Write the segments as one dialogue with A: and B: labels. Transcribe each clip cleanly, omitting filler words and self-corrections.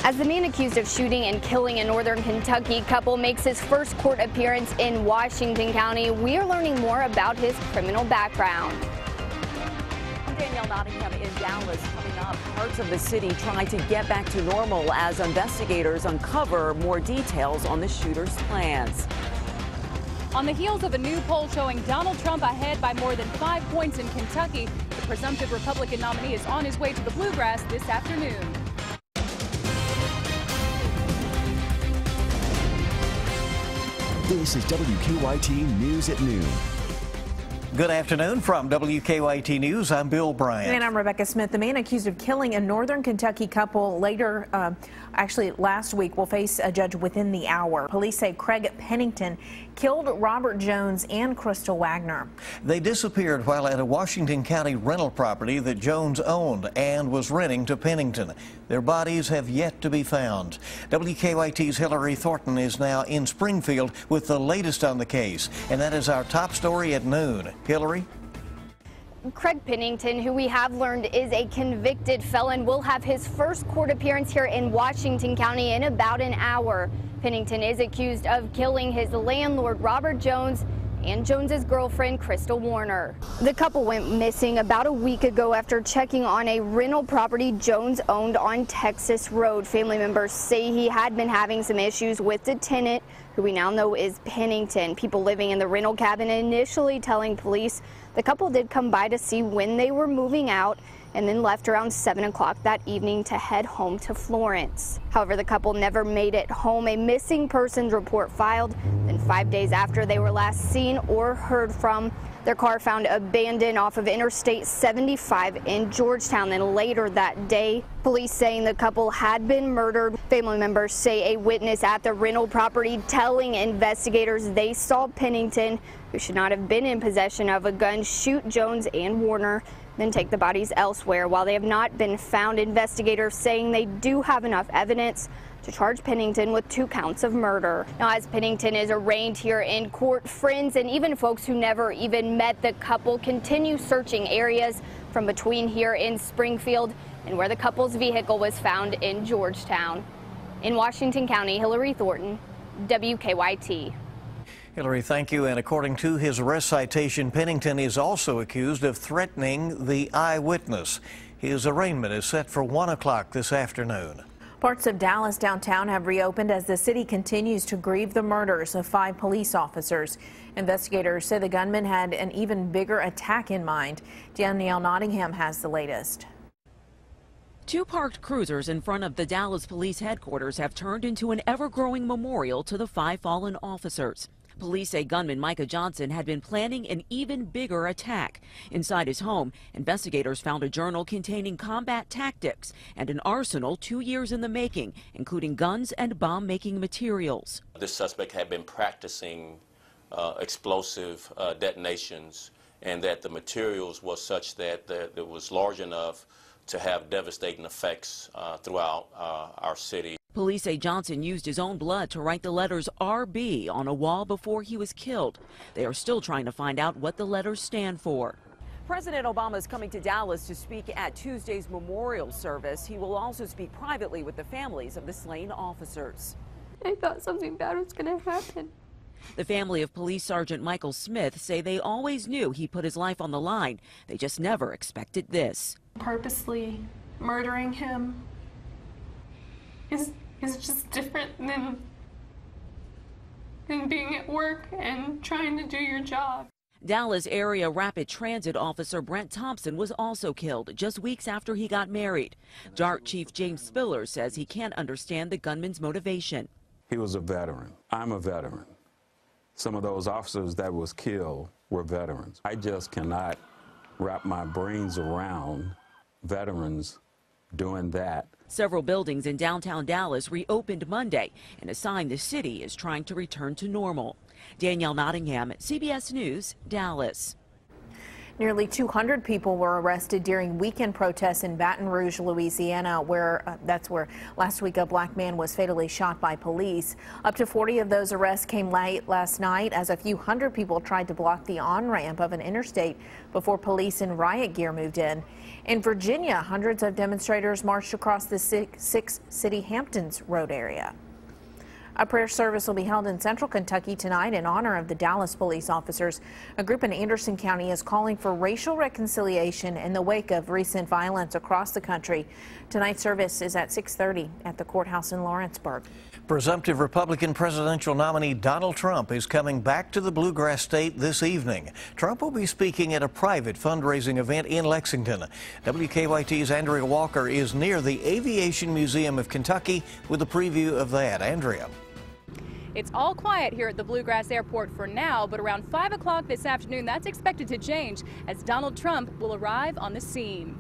A: As the man accused of shooting and killing a northern Kentucky couple makes his first court appearance in Washington County, we are learning more about his criminal background.
B: Danielle Nottingham in Dallas. Coming up, parts of the city try to get back to normal as investigators uncover more details on the shooter's plans.
C: On the heels of a new poll showing Donald Trump ahead by more than 5 points in Kentucky, the presumptive Republican nominee is on his way to the Bluegrass this afternoon.
D: This is WKYT News at Noon.
E: Good afternoon from WKYT News. I'm Bill Bryant.
F: And I'm Rebecca Smith. The man accused of killing a northern Kentucky couple actually last week will face a judge within the hour. Police say Craig Pennington killed Robert Jones and Crystal Wagner.
E: They disappeared while at a Washington County rental property that Jones owned and was renting to Pennington. Their bodies have yet to be found. WKYT's Hillary Thornton is now in Springfield with the latest on the case, and that is our top story at noon. Hillary?
A: Craig Pennington, who we have learned is a convicted felon, will have his first court appearance here in Washington County in about an hour. Pennington is accused of killing his landlord, Robert Jones, and Jones's girlfriend, Crystal Warner. The couple went missing about a week ago after checking on a rental property Jones owned on Texas Road. Family members say he had been having some issues with the tenant, who we now know is Pennington. People living in the rental cabin initially telling police the couple did come by to see when they were moving out and then left around 7 o'clock that evening to head home to Florence. However, the couple never made it home. A missing persons report filed. Then 5 days after they were last seen or heard from, their car found abandoned off of Interstate 75 in Georgetown. Then later that day, police saying the couple had been murdered. Family members say a witness at the rental property telling investigators they saw Pennington, who should not have been in possession of a gun, shoot Jones and Warner, then take the bodies elsewhere. While they have not been found, investigators saying they do have enough evidence to charge Pennington with 2 counts of murder. Now, as Pennington is arraigned here in court, friends and even folks who never even met the couple continue searching areas from between here in Springfield and where the couple's vehicle was found in Georgetown. In Washington County, Hillary Thornton, WKYT.
E: Hillary, thank you. And according to his arrest citation, Pennington is also accused of threatening the eyewitness. His arraignment is set for 1 o'clock this afternoon.
F: Parts of Dallas downtown have reopened as the city continues to grieve the murders of 5 police officers. Investigators say the gunman had an even bigger attack in mind. Danielle Nottingham has the latest.
B: 2 parked cruisers in front of the Dallas Police headquarters have turned into an ever-growing memorial to the 5 fallen officers. Police say gunman Micah Johnson had been planning an even bigger attack. Inside his home, investigators found a journal containing combat tactics and an arsenal 2 years in the making, including guns and bomb-making materials.
G: This suspect had been practicing explosive detonations, and that the materials was such that it was large enough to have devastating effects throughout our city.
B: Police say Johnson used his own blood to write the letters RB on a wall before he was killed. They are still trying to find out what the letters stand for. President Obama is coming to Dallas to speak at Tuesday's memorial service. He will also speak privately with the families of the slain officers.
H: I thought something bad was going to happen.
B: The family of Police Sergeant Michael Smith say they always knew he put his life on the line. They just never expected this.
H: Purposely murdering him is just different than being at work and trying to do your job.
B: Dallas area rapid transit officer Brent Thompson was also killed just weeks after he got married. DART Chief James Spiller says he can't understand the gunman's motivation.
I: He was a veteran. I'm a veteran. Some of those officers that was killed were veterans. I just cannot wrap my brains around veterans doing that.
B: Several buildings in downtown Dallas reopened Monday, and a sign the city is trying to return to normal. Danielle Nottingham, CBS News, Dallas.
F: Nearly 200 people were arrested during weekend protests in Baton Rouge, Louisiana, where that's where last week a black man was fatally shot by police. Up to 40 of those arrests came late last night as a few hundred people tried to block the on-ramp of an interstate before police in riot gear moved in. In Virginia, hundreds of demonstrators marched across the Six City Hamptons Road area. A prayer service will be held in central Kentucky tonight in honor of the Dallas police officers. A group in Anderson County is calling for racial reconciliation in the wake of recent violence across the country. Tonight's service is at 6:30 at the courthouse in Lawrenceburg.
E: Presumptive Republican presidential nominee Donald Trump is coming back to the Bluegrass State this evening. Trump will be speaking at a private fundraising event in Lexington. WKYT's Andrea Walker is near the Aviation Museum of Kentucky with a preview of that. Andrea.
C: It's all quiet here at the Bluegrass Airport for now, but around 5 o'clock this afternoon, that's expected to change as Donald Trump will arrive on the scene.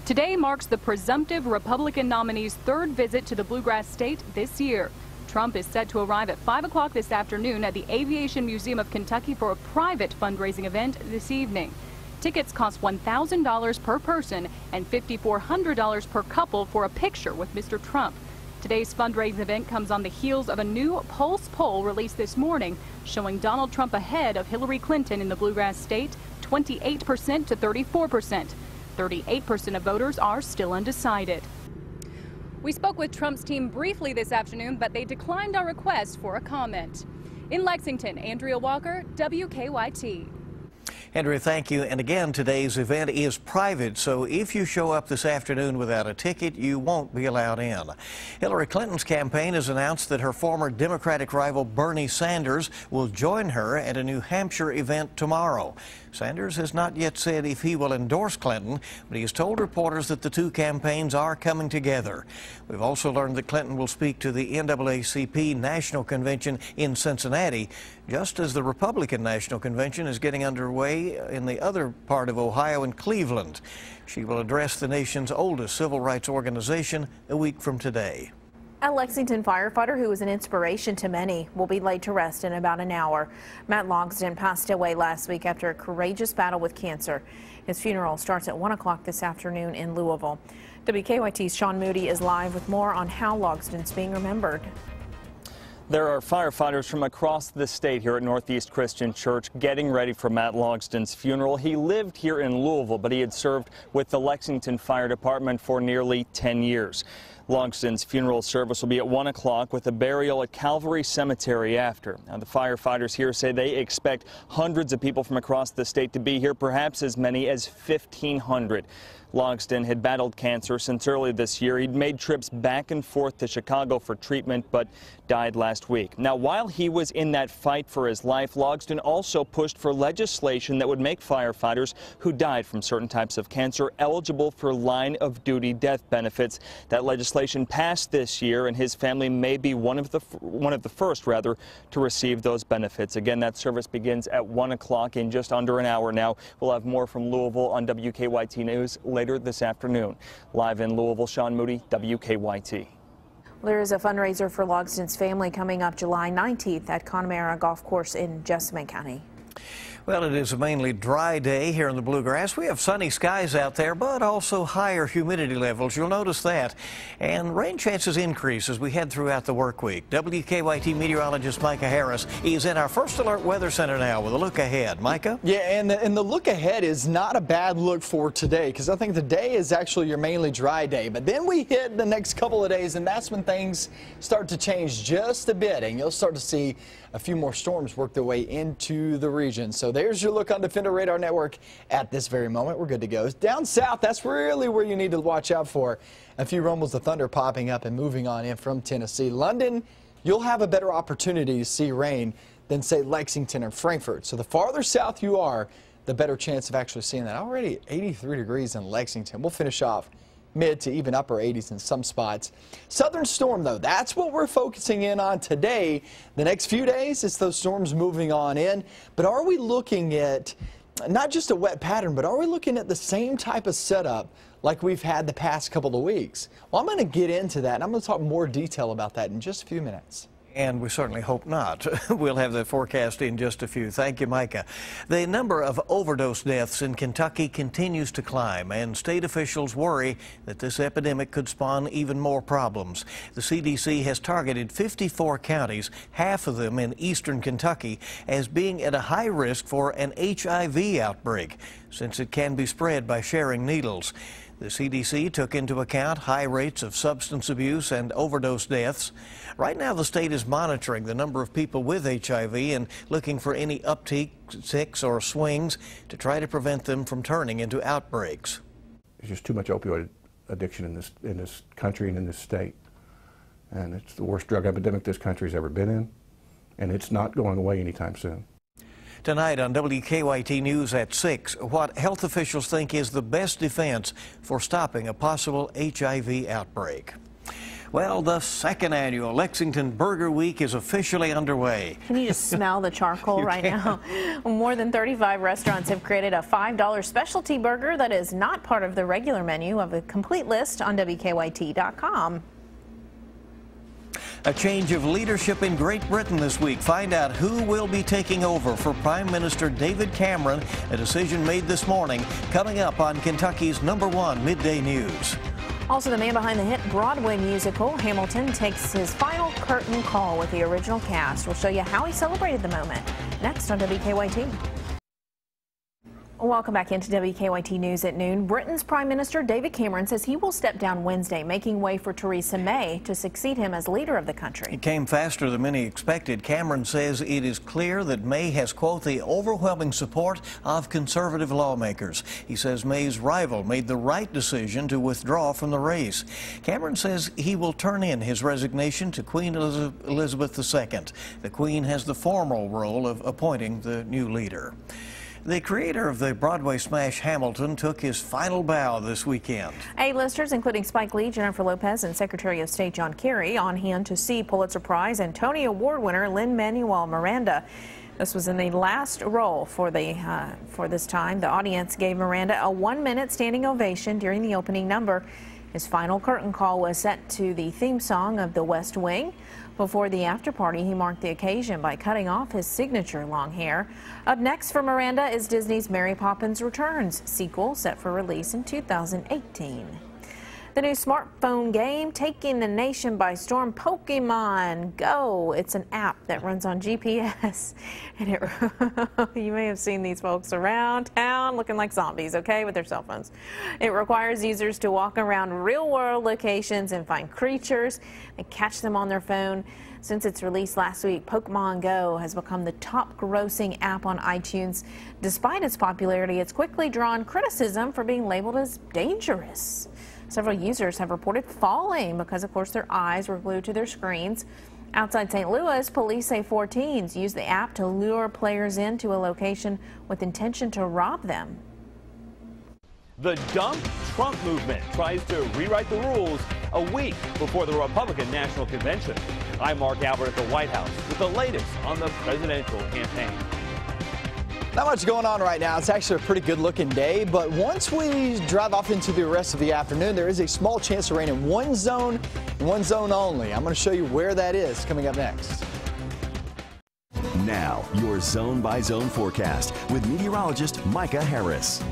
C: Today marks the presumptive Republican nominee's third visit to the Bluegrass State this year. Trump is set to arrive at 5 o'clock this afternoon at the Aviation Museum of Kentucky for a private fundraising event this evening. Tickets cost $1,000 per person and $5,400 per couple for a picture with Mr. Trump. Today's fundraising event comes on the heels of a new Pulse poll released this morning showing Donald Trump ahead of Hillary Clinton in the Bluegrass State, 28% to 34%. 38% of voters are still undecided. We spoke with Trump's team briefly this afternoon, but they declined our request for a comment. In Lexington, Andrea Walker, WKYT.
E: Andrea, thank you. And again, today's event is private, so if you show up this afternoon without a ticket, you won't be allowed in. Hillary Clinton's campaign has announced that her former Democratic rival Bernie Sanders will join her at a New Hampshire event tomorrow. Sanders has not yet said if he will endorse Clinton, but he has told reporters that the two campaigns are coming together. We've also learned that Clinton will speak to the NAACP National Convention in Cincinnati, just as the Republican National Convention is getting underway in the other part of Ohio in Cleveland. She will address the nation's oldest civil rights organization a week from today.
F: A Lexington firefighter who was an inspiration to many will be laid to rest in about an hour. Matt Logsdon passed away last week after a courageous battle with cancer. His funeral starts at 1 o'clock this afternoon in Louisville. WKYT's Sean Moody is live with more on how Logsdon's being remembered.
J: There are firefighters from across the state here at Northeast Christian Church getting ready for Matt Logsdon's funeral. He lived here in Louisville, but he had served with the Lexington Fire Department for nearly 10 years. Logsdon's funeral service will be at 1 o'clock with a burial at Calvary Cemetery after. Now, the firefighters here say they expect hundreds of people from across the state to be here, perhaps as many as 1,500. Logsdon had battled cancer since early this year. He'd made trips back and forth to Chicago for treatment, but died last week. Now, while he was in that fight for his life, Logsdon also pushed for legislation that would make firefighters who died from certain types of cancer eligible for line-of-duty death benefits. That legislation passed this year, and his family may be one of the first to receive those benefits. Again, that service begins at 1 o'clock in just under an hour now. We'll have more from Louisville on WKYT News later this afternoon. Live in Louisville, Sean Moody, WKYT.
F: There is a fundraiser for Logsdon's family coming up July 19th at Connemara Golf Course in Jessamine County.
E: Well, it is a mainly dry day here in the Bluegrass. We have sunny skies out there, but also higher humidity levels. You'll notice that. And rain chances increase as we head throughout the work week. WKYT meteorologist Micah Harris is in our First Alert Weather Center now with a look ahead. Micah?
K: Yeah, and the look ahead is not a bad look for today, because I think today is actually your mainly dry day. But then we hit the next couple of days, and that's when things start to change just a bit, and you'll start to see a few more storms work their way into the region. So there's your look on Defender Radar Network at this very moment. We're good to go. Down south, that's really where you need to watch out for a few rumbles of thunder popping up and moving on in from Tennessee. London, you'll have a better opportunity to see rain than, say, Lexington or Frankfurt. So the farther south you are, the better chance of actually seeing that. Already 83 degrees in Lexington. We'll finish off mid to even upper 80s in some spots. Southern storm, though, that's what we're focusing in on today. The next few days, it's those storms moving on in. But are we looking at not just a wet pattern, but are we looking at the same type of setup like we've had the past couple of weeks? Well, I'm going to get into that, and I'm going to talk more detail about that in just a few minutes.
E: And we certainly hope not. We'll have that forecast in just a few. Thank you, Micah. The number of overdose deaths in Kentucky continues to climb, and state officials worry that this epidemic could spawn even more problems. The CDC has targeted 54 counties, half of them in eastern Kentucky, as being at a high risk for an HIV outbreak, since it can be spread by sharing needles. The CDC took into account high rates of substance abuse and overdose deaths. Right now, the state is monitoring the number of people with HIV and looking for any upticks or swings to try to prevent them from turning into outbreaks.
L: There's just too much opioid addiction in this country and in this state. And it's the worst drug epidemic this country's ever been in, and it's not going away anytime soon.
E: Tonight on WKYT News at 6, what health officials think is the best defense for stopping a possible HIV outbreak. Well, the second annual Lexington Burger Week is officially underway.
F: Can you just smell the charcoal right now? More than 35 restaurants have created a $5 specialty burger that is not part of the regular menu. Of a complete list on WKYT.com.
E: A change of leadership in Great Britain this week. Find out who will be taking over for Prime Minister David Cameron, a decision made this morning, coming up on Kentucky's #1 Midday News.
F: Also, the man behind the hit Broadway musical, Hamilton, takes his final curtain call with the original cast. We'll show you how he celebrated the moment. Next on WKYT. Welcome back into WKYT News at noon. Britain's Prime Minister David Cameron says he will step down Wednesday, making way for Theresa May to succeed him as leader of the country.
E: It came faster than many expected. Cameron says it is clear that May has, quote, the overwhelming support of conservative lawmakers. He says May's rival made the right decision to withdraw from the race. Cameron says he will turn in his resignation to Queen Elizabeth II. The Queen has the formal role of appointing the new leader. The creator of the Broadway smash Hamilton took his final bow this weekend. A-listers, including Spike Lee, Jennifer Lopez, and Secretary of State John Kerry, on hand to see Pulitzer Prize and Tony Award winner Lin-Manuel Miranda. This was in the last role for this time. The audience gave Miranda a 1-minute standing ovation during the opening number. His final curtain call was set to the theme song of The West Wing. Before the after-party, he marked the occasion by cutting off his signature long hair. Up next for Miranda is Disney's Mary Poppins Returns sequel, set for release in 2018. The new smartphone game taking the nation by storm, Pokemon Go. It's an app that runs on GPS, and you may have seen these folks around town looking like zombies, okay, with their cell phones. It requires users to walk around real-world locations and find creatures and catch them on their phone. Since its release last week, Pokemon Go has become the top-grossing app on iTunes. Despite its popularity, it's quickly drawn criticism for being labeled as dangerous. Several users have reported falling because, of course, their eyes were glued to their screens. Outside St. Louis, police say 4 teens used the app to lure players into a location with intention to rob them.
M: The Dump Trump movement tries to rewrite the rules a week before the Republican National Convention. I'm Mark Albert at the White House with the latest on the presidential campaign.
K: Not much going on right now. It's actually a pretty good looking day, but once we drive off into the rest of the afternoon, there is a small chance of rain in one zone and one zone only. I'm going to show you where that is coming up next.
D: Now, your zone-by-zone forecast with meteorologist Micah Harris.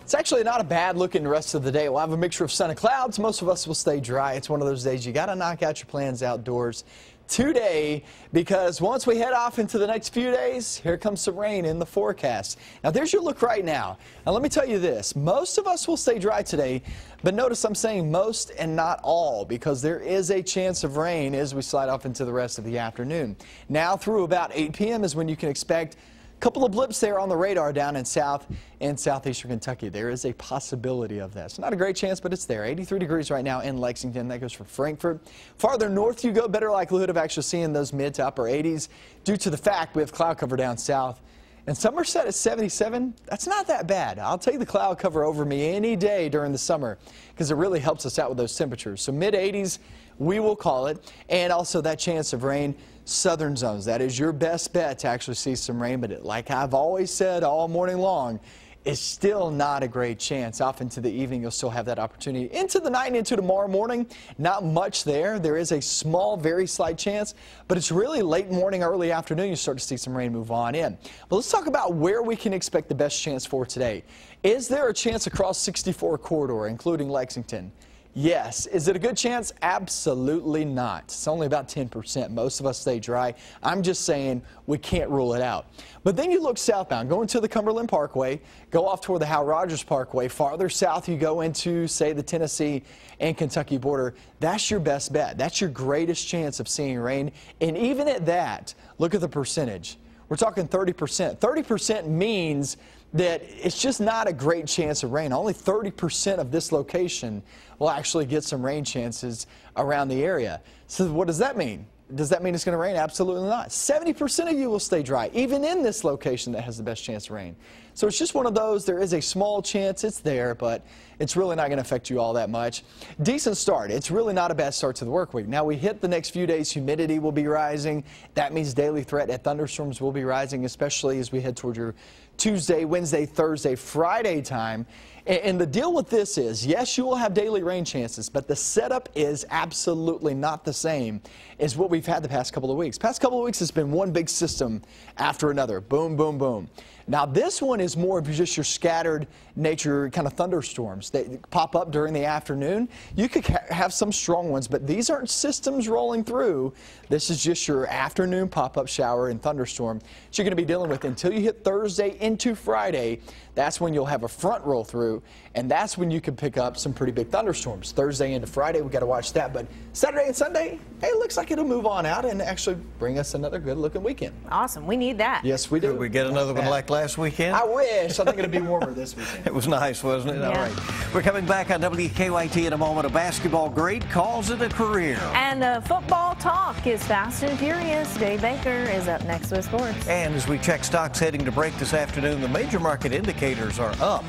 K: It's actually not a bad looking rest of the day. We'll have a mixture of sun and clouds. Most of us will stay dry. It's one of those days you got to knock out your plans outdoors today, because once we head off into the next few days, here comes some rain in the forecast. Now, there's your look right now. Now, let me tell you this. Most of us will stay dry today, but notice I'm saying most and not all, because there is a chance of rain as we slide off into the rest of the afternoon. Now, through about 8 p.m. is when you can expect couple of blips there on the radar down in south and southeastern Kentucky. There is a possibility of that. It's not a great chance, but it's there. 83 degrees right now in Lexington. That goes for Frankfort. Farther north you go, better likelihood of actually seeing those mid to upper 80s due to the fact we have cloud cover down south. And Somerset at 77, that's not that bad. I'll take the cloud cover over me any day during the summer because it really helps us out with those temperatures. So mid 80s, we will call it. And also that chance of rain, southern zones. That is your best bet to actually see some rain. But like I've always said all morning long, is still not a great chance. Off into the evening, you'll still have that opportunity. Into the night and into tomorrow morning, not much there. There is a small, very slight chance, but it's really late morning, early afternoon, you start to see some rain move on in. But let's talk about where we can expect the best chance for today. Is there a chance across 64 corridor, including Lexington? Yes. Is it a good chance? Absolutely not. It's only about 10%. Most of us stay dry. I'm just saying we can't rule it out. But then you look southbound, going to the Cumberland Parkway, go off toward the Hal Rogers Parkway. Farther south you go into, say, the Tennessee and Kentucky border. That's your best bet. That's your greatest chance of seeing rain. And even at that, look at the percentage. We're talking 30%. 30% means that it's just not a great chance of rain. Only 30% of this location will actually get some rain chances around the area. So what does that mean? Does that mean it's going to rain? Absolutely not. 70% of you will stay dry, even in this location that has the best chance of rain. So it's just one of those. There is a small chance it's there, but it's really not going to affect you all that much. Decent start. It's really not a bad start to the work week. Now we hit the next few days, humidity will be rising. That means daily threat at thunderstorms will be rising, especially as we head toward your Tuesday, Wednesday, Thursday, Friday time. And the deal with this is, yes, you will have daily rain chances, but the setup is absolutely not the same as what we've had the past couple of weeks. Past couple of weeks has been one big system after another. Boom, boom, boom. Now this one is more of just your scattered nature kind of thunderstorms. They pop up during the afternoon. You could have some strong ones, but these aren't systems rolling through. This is just your afternoon pop-up shower and thunderstorm that you're going to be dealing with until you hit Thursday into Friday. That's when you'll have a front roll through, and that's when you can pick up some pretty big thunderstorms. Thursday into Friday, we got to watch that, but Saturday and Sunday, hey, it looks like it'll move on out and actually bring us another good-looking weekend.
F: Awesome. We need that.
K: Yes, we do.
E: Could we get another one like last weekend?
K: I wish. I think it'll be warmer this weekend.
E: It was nice, wasn't it?
F: Yeah.
E: All right. We're coming back on WKYT in a moment. A basketball great calls it a career.
F: And football talk is fast and furious. Dave Baker is up next with sports.
E: And as we check stocks heading to break this afternoon, the major market indicators are up.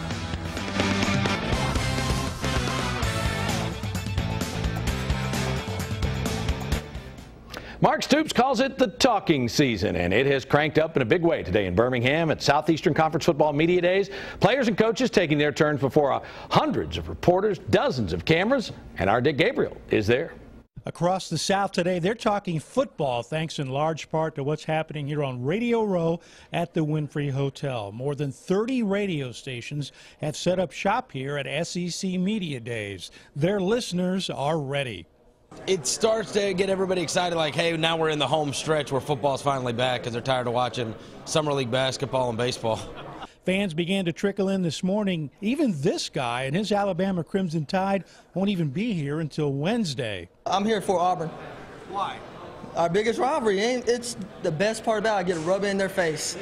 N: Mark Stoops calls it the talking season, and it has cranked up in a big way today in Birmingham at Southeastern Conference Football Media Days. Players and coaches taking their turns before hundreds of reporters, dozens of cameras, and our Dick Gabriel is there.
O: Across the South today, they're talking football, thanks in large part to what's happening here on Radio Row at the Winfrey Hotel. More than 30 radio stations have set up shop here at SEC Media Days. Their listeners are ready.
P: It starts to get everybody excited, like, hey, now we're in the home stretch where football's finally back because they're tired of watching Summer League basketball and baseball.
O: Fans began to trickle in this morning. Even this guy and his Alabama Crimson Tide won't even be here until Wednesday.
Q: I'm here for Auburn.
P: Why?
Q: Our biggest rivalry. It's the best part about it. I get to rub it in their face.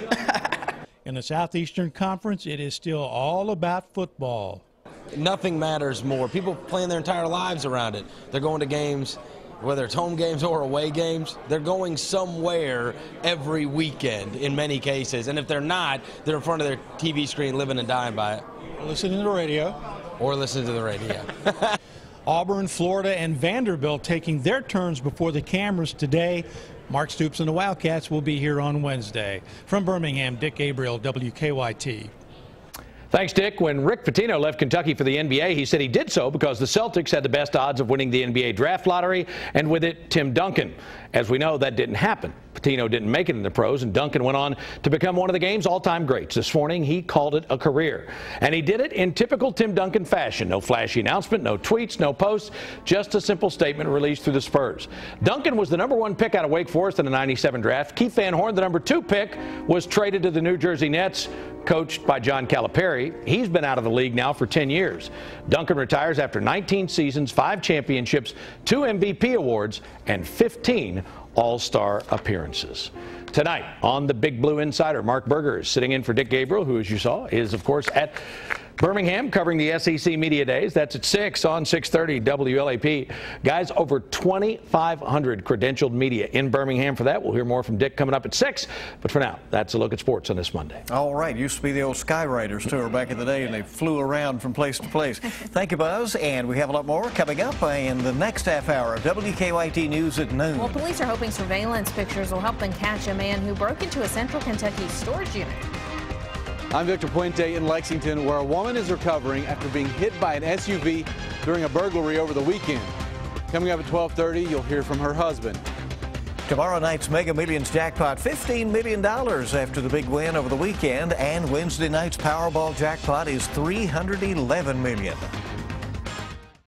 O: In the Southeastern Conference, it is still all about football.
P: Nothing matters more. People plan their entire lives around it. They're going to games, whether it's home games or away games. They're going somewhere every weekend in many cases. And if they're not, they're in front of their TV screen living and dying by it.
O: Listening to the radio.
P: Or listening to the radio.
O: Auburn, Florida, and Vanderbilt taking their turns before the cameras today. Mark Stoops and the Wildcats will be here on Wednesday. From Birmingham, Dick Gabriel, WKYT.
N: Thanks, Dick. When Rick Pitino left Kentucky for the NBA, he said he did so because the Celtics had the best odds of winning the NBA draft lottery, and with it, Tim Duncan. As we know, that didn't happen. Pitino didn't make it in the pros, and Duncan went on to become one of the game's all-time greats. This morning, he called it a career. And he did it in typical Tim Duncan fashion. No flashy announcement, no tweets, no posts, just a simple statement released through the Spurs. Duncan was the #1 pick out of Wake Forest in the '97 draft. Keith Van Horn, the #2 pick, was traded to the New Jersey Nets, coached by John Calipari. He's been out of the league now for 10 years. Duncan retires after 19 seasons, 5 championships, 2 MVP awards, and 15 All-Star appearances. Tonight on the Big Blue Insider, Mark Berger is sitting in for Dick Gabriel, who, as you saw, is, of course, at Birmingham covering the SEC Media Days. That's at 6 on 630 WLAP. Guys, over 2,500 credentialed media in Birmingham for that. We'll hear more from Dick coming up at 6. But for now, that's a look at sports on this Monday.
E: All right. Used to be the old Skyriders tour back in the day, and they flew around from place to place. Thank you, Buzz. And we have a lot more coming up in the next half hour of WKYT News at noon.
F: Well, police are hoping surveillance pictures will help them catch a man who broke into a central Kentucky storage unit.
R: I'm Victor Puente in Lexington, where a woman is recovering after being hit by an SUV during a burglary over the weekend. Coming up at 12:30, you'll hear from her husband.
E: Tomorrow night's Mega Millions jackpot, $15 million after the big win over the weekend, and Wednesday night's Powerball jackpot is $311 million.